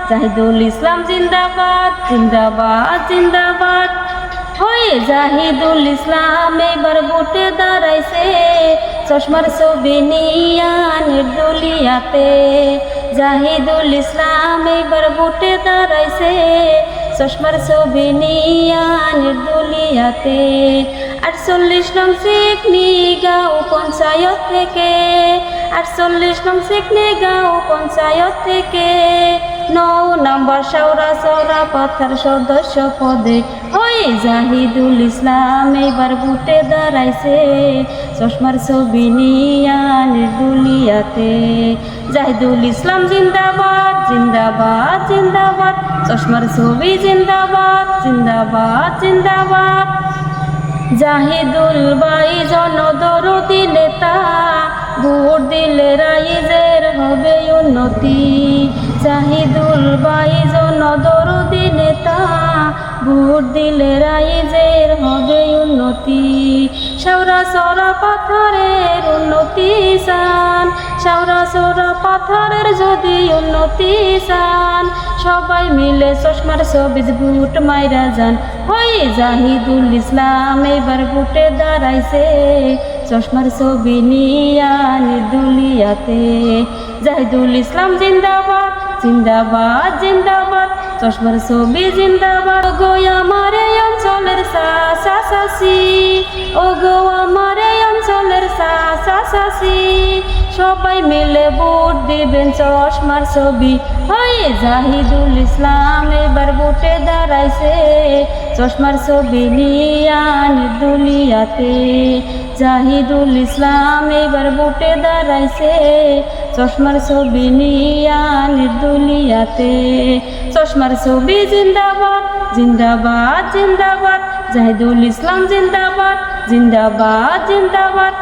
জাহিদুল ইসলাম জিন্দাবাদ জিন্দাবাদ জিন্দাবাদ। হয়ে জাহিদুল ইসলাম এবার ভোটে দাঁড়াইছে, চশমার ছবি নিয়া নির্দলিয়াতে। জাহিদুল ইসলাম এবার ভোটে দাঁড়াইছে, চশমার ছবি নিয়া নির্দলিয়াতে। 48 নং চিকনিগাঁও পঞ্চায়েত থেকে, 48 নং চিকনিগাঁও পঞ্চায়েত থেকে 9 নম্বর শাওরা চৌরা পাথার সদস্য পদে হয়ে জাহিদুল ইসলাম এবার ভোটে দাঁড়াইছে, চশমার ছবি নিয়া নির্দলিয়াতে। জাহিদুল ইসলাম জিন্দাবাদ জিন্দাবাদ জিন্দাবাদ, চশমার ছবি জিন্দাবাদ জিন্দাবাদ জিন্দাবাদ। জাহিদুল ভাই জনদরদি নেতা, ভোট দিলে রাইজের হবে উন্নতি। জাহিদুল ভাই জনদরদি নেতা, ভোট দিলে রাইজের হবে উন্নতি। শাওরা চৌরা পাথরের উন্নতি চান, শাওরা চৌরা পাথরের যদি উন্নতি চান, সবাই মিলে চশমার ছবি ভোট মাইরা যান। হয়ে জাহিদুল ইসলাম এবার ভোটে দাঁড়াইছে, চশমার ছবি নিয়া নির্দলিয়াতে। জাহিদুল ইসলাম জিন্দাবাদ জিন্দাবাদ জিন্দাবাদ, চশমার ছবি জিন্দাবাদ। ও গো আমার এই অঞ্চলের চাচা চাচি, ও গো আমার এই অঞ্চলের চাচা চাচি, সবাই মিলে ভোট দিবেন চশমার ছবি। হয়ে জাহিদুল ইসলাম এবার ভোটে দাঁড়াইছে, চশমার ছবি নিয়া নির্দলিয়াতে। জাহিদুল ইসলাম এবার ভোটে দাঁড়াইছে, চশমার ছবি নিয়া নির্দলিয়াতে। চশমার ছবি জিন্দাবাদ জিন্দাবাদ জিন্দাবাদ, জাহিদুল ইসলাম জিন্দাবাদ জিন্দাবাদ জিন্দাবাদ।